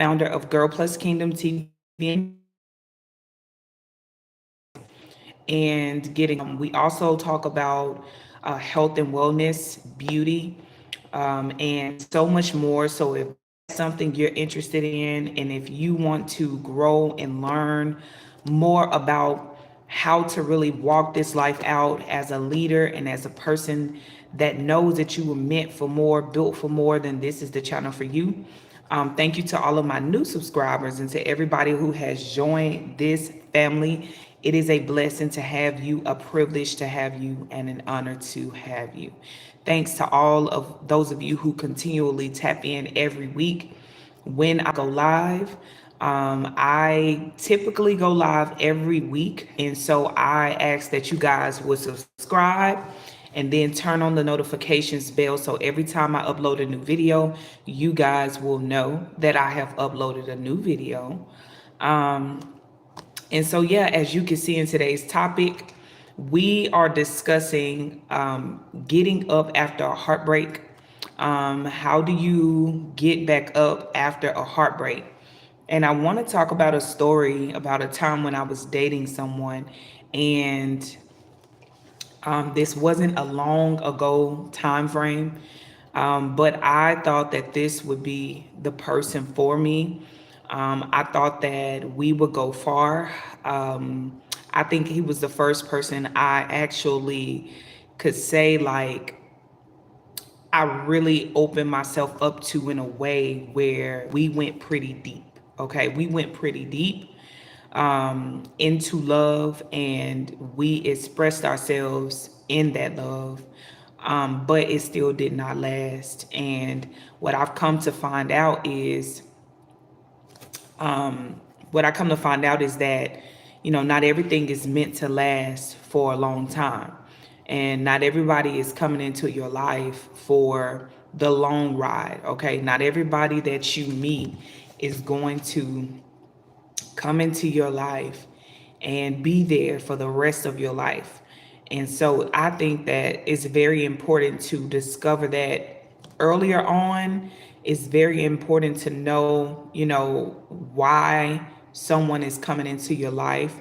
founder of Girl Plus Kingdom TV and getting. We also talk about health and wellness, beauty, and so much more. So if that's something you're interested in, and if you want to grow and learn more about how to really walk this life out as a leader and as a person that knows that you were meant for more, built for more, then this is the channel for you. Thank you to all of my new subscribers and to everybody who has joined this family. It is a blessing to have you, a privilege to have you, and an honor to have you. Thanks to all of those of you who continually tap in every week when I go live. I typically go live every week, and so I ask that you guys would subscribe and then turn on the notifications bell so every time I upload a new video, you guys will know that I have uploaded a new video. And so, yeah, as you can see in today's topic, we are discussing getting up after a heartbreak. How do you get back up after a heartbreak? And I want to talk about a story about a time when I was dating someone, and this wasn't a long ago time frame, but I thought that this would be the person for me. I thought that we would go far. I think he was the first person I actually could say, like, I really opened myself up to in a way where we went pretty deep. Okay, we went pretty deep into love, and we expressed ourselves in that love, but it still did not last. And what I've come to find out is what I come to find out is that, not everything is meant to last for a long time. And not everybody is coming into your life for the long ride, okay? Not everybody that you meet is going to come into your life and be there for the rest of your life. And so I think that it's very important to discover that earlier on. It's very important to know, why someone is coming into your life.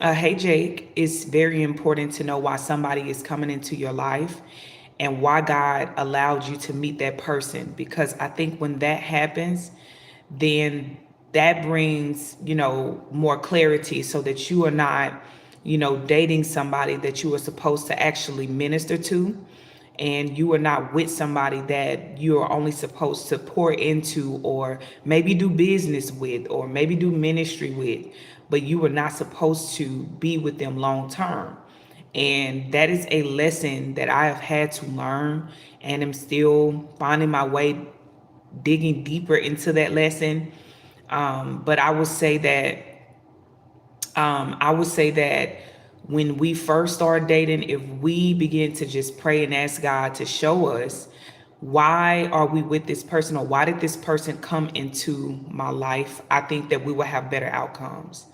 Hey, Jake, it's very important to know why somebody is coming into your life and why God allowed you to meet that person. Because I think when that happens, then that brings, more clarity so that you are not, dating somebody that you are supposed to actually minister to. And you are not with somebody that you are only supposed to pour into, or maybe do business with, or maybe do ministry with, but you are not supposed to be with them long term. And that is a lesson that I have had to learn, and am still finding my way digging deeper into that lesson. But I would say that when we first start dating, if we begin to just pray and ask God to show us why are we with this person, or why did this person come into my life, I think that we will have better outcomes.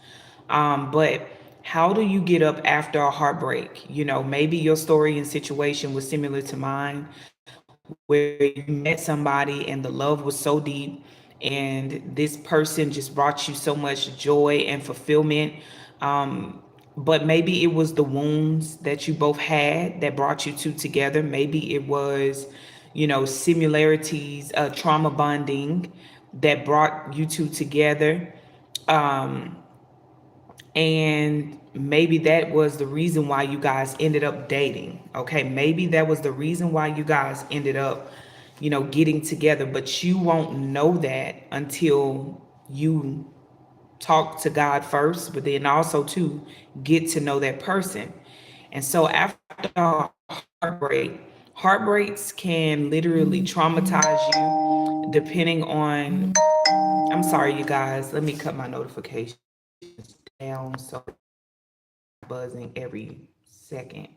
But how do you get up after a heartbreak? Maybe your story and situation was similar to mine, where you met somebody and the love was so deep, and this person just brought you so much joy and fulfillment. But maybe it was the wounds that you both had that brought you two together. Maybe it was, similarities, trauma bonding that brought you two together. And maybe that was the reason why you guys ended up dating. Okay, maybe that was the reason why you guys ended up, getting together. But you won't know that until you talk to God first, but then also to get to know that person. And so after heartbreak, heartbreaks can literally traumatize you depending on, I'm sorry, you guys, let me cut my notifications down so buzzing every second.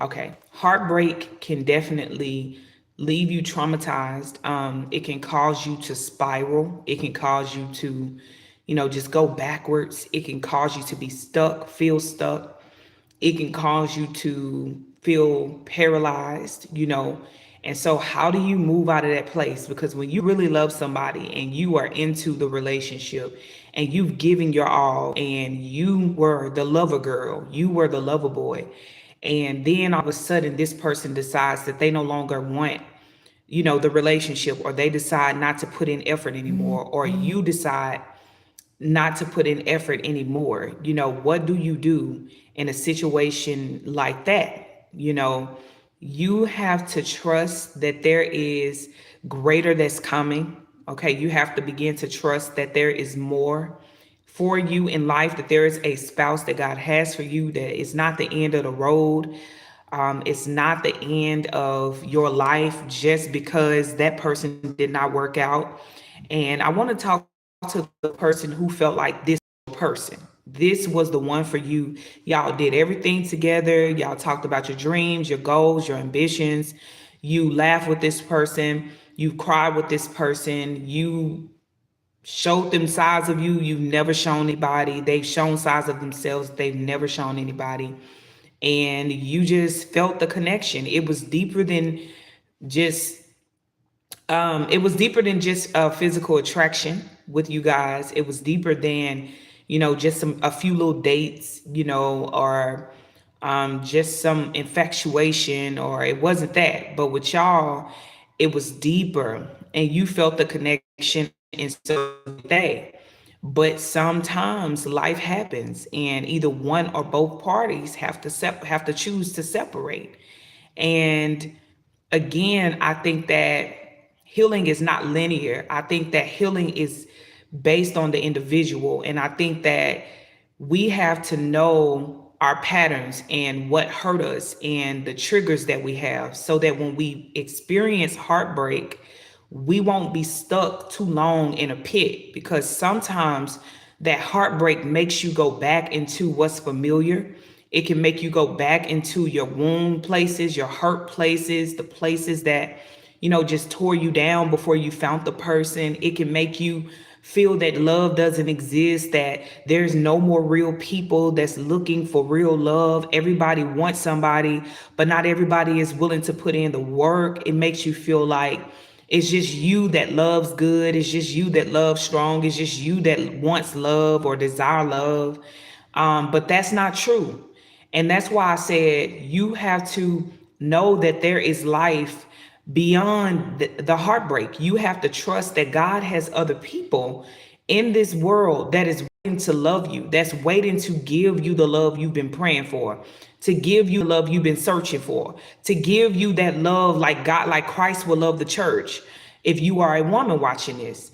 Okay. Heartbreak can definitely leave you traumatized. It can cause you to spiral. It can cause you to, just go backwards. It can cause you to be stuck, feel stuck. It can cause you to feel paralyzed, And so, how do you move out of that place? Because when you really love somebody and you are into the relationship and you've given your all and you were the lover girl, you were the lover boy, and then all of a sudden this person decides that they no longer want, the relationship, or they decide not to put in effort anymore, or you decide not to put in effort anymore. What do you do in a situation like that? You have to trust that there is greater that's coming. Okay. You have to begin to trust that there is more for you in life, that there is a spouse that God has for you, that is not the end of the road. It's not the end of your life just because that person did not work out. And I want to talk to the person who felt like this person. This was the one for you. Y'all did everything together. Y'all talked about your dreams, your goals, your ambitions. You laughed with this person. You cried with this person. You showed them sides of you you've never shown anybody. They've shown sides of themselves they've never shown anybody. And you just felt the connection. Just it was deeper than just a physical attraction with you guys. It was deeper than, just a few little dates, or just some infatuation, or it wasn't that. But with y'all, it was deeper, and you felt the connection, and so did they. But sometimes life happens, and either one or both parties have to choose to separate. And again, I think that healing is not linear. I think that healing is based on the individual. And I think that we have to know our patterns and what hurt us and the triggers that we have, so that when we experience heartbreak, we won't be stuck too long in a pit. Because sometimes that heartbreak makes you go back into what's familiar. It can make you go back into your wound places, your hurt places, the places that, just tore you down before you found the person. It can make you feel that love doesn't exist, that there's no more real people that's looking for real love. Everybody wants somebody, but not everybody is willing to put in the work. It makes you feel like it's just you that loves good. It's just you that loves strong. It's just you that wants love or desire love. But that's not true. And that's why I said you have to know that there is life beyond the heartbreak. You have to trust that God has other people in this world that is waiting to love you, that's waiting to give you the love you've been praying for, to give you the love you've been searching for, to give you that love like God, like Christ will love the church. If you are a woman watching this,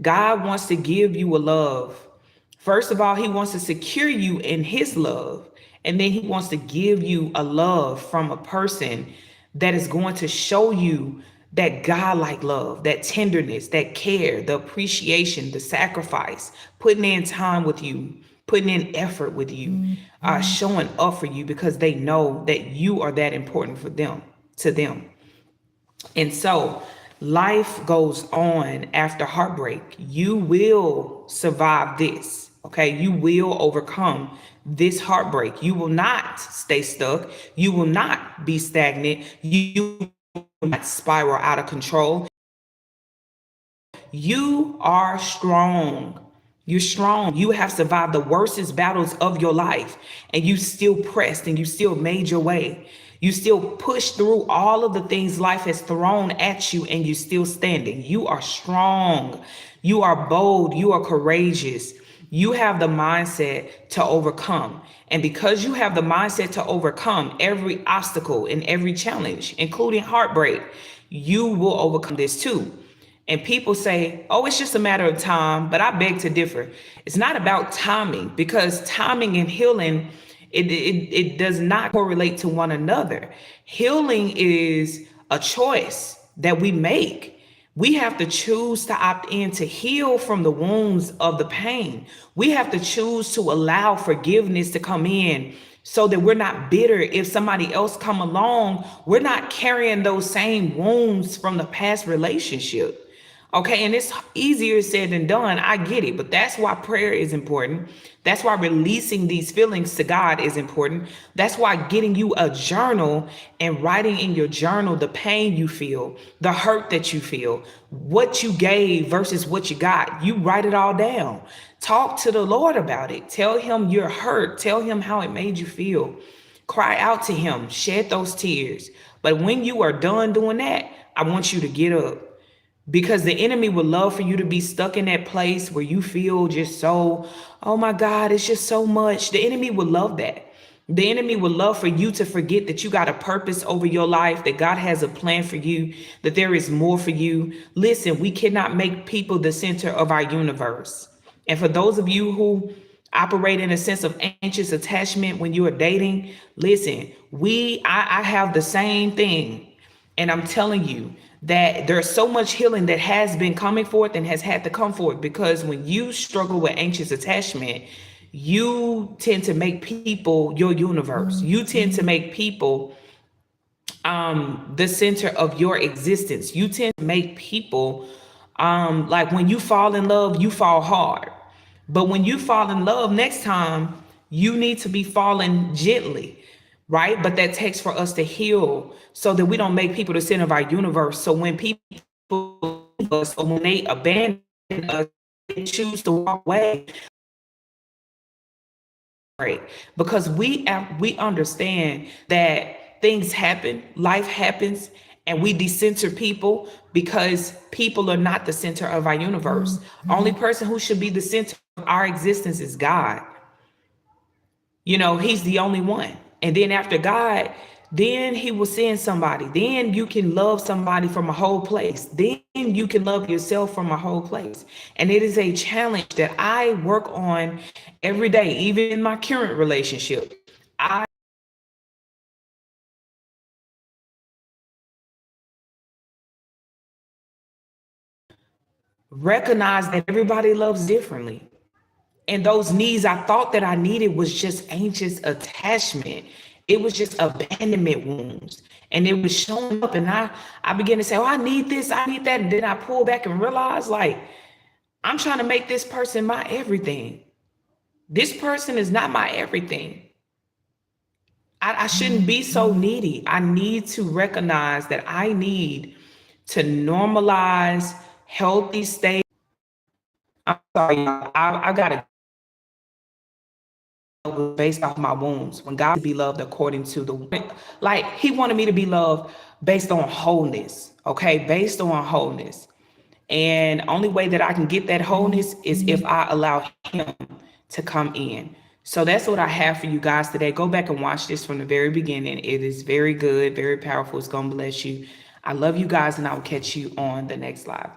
God wants to give you a love. First of all, he wants to secure you in his love. And then he wants to give you a love from a person that is going to show you that God-like love, that tenderness, that care, the appreciation, the sacrifice, putting in time with you, putting in effort with you, showing up for you because they know that you are that important for them, to them. And so life goes on after heartbreak. You will survive this. Okay. You will overcome this heartbreak. You will not stay stuck. You will not be stagnant. You will not spiral out of control. You are strong. You're strong. You have survived the worstest battles of your life, and you still pressed and you still made your way. You still pushed through all of the things life has thrown at you, and you're still standing. You are strong. You are bold. You are courageous. You have the mindset to overcome. And because you have the mindset to overcome every obstacle and every challenge, including heartbreak, you will overcome this too. And people say, oh, it's just a matter of time. But I beg to differ. It's not about timing, because timing and healing, it does not correlate to one another. Healing is a choice that we make. We have to choose to opt in to heal from the wounds of the pain. We have to choose to allow forgiveness to come in, so that we're not bitter. If somebody else come along, we're not carrying those same wounds from the past relationship. Okay, and it's easier said than done. I get it, but that's why prayer is important. That's why releasing these feelings to God is important. That's why getting you a journal and writing in your journal the pain you feel, the hurt that you feel, what you gave versus what you got. You write it all down. Talk to the Lord about it. Tell him you're hurt. Tell him how it made you feel. Cry out to him. Shed those tears. But when you are done doing that, I want you to get up, because the enemy would love for you to be stuck in that place where you feel just so, oh my God, it's just so much. The enemy would love that. The enemy would love for you to forget that you got a purpose over your life, that God has a plan for you, that there is more for you. Listen, we cannot make people the center of our universe. And for those of you who operate in a sense of anxious attachment when you are dating, listen, I have the same thing. And I'm telling you that there's so much healing that has been coming forth and has had to come forth, because when you struggle with anxious attachment, you tend to make people your universe. You tend to make people the center of your existence. You tend to make people like when you fall in love, you fall hard. But when you fall in love next time, you need to be falling gently, right? But that takes for us to heal so that we don't make people the center of our universe. So when people leave us or when they abandon us, they choose to walk away, right? Because we understand that things happen, life happens, and we decenter people because people are not the center of our universe. Only person who should be the center of our existence is God. He's the only one. And then after God, then he will send somebody. Then you can love somebody from a whole place. Then you can love yourself from a whole place. And it is a challenge that I work on every day, even in my current relationship. I recognize that everybody loves differently. And those needs I thought that I needed was just anxious attachment. It was just abandonment wounds. And it was showing up, and I began to say, oh, I need this, I need that. And then I pull back and realize, like, I'm trying to make this person my everything. This person is not my everything. I shouldn't be so needy. I need to recognize that I need to normalize healthy state. I'm sorry, y'all. I gotta go based off my wounds. When God be loved according to like he wanted me to be loved based on wholeness, okay? Based on wholeness. And only way that I can get that wholeness is if I allow him to come in. So that's what I have for you guys today. Go back and watch this from the very beginning. It is very good, very powerful. It's going to bless you. I love you guys, and I will catch you on the next live.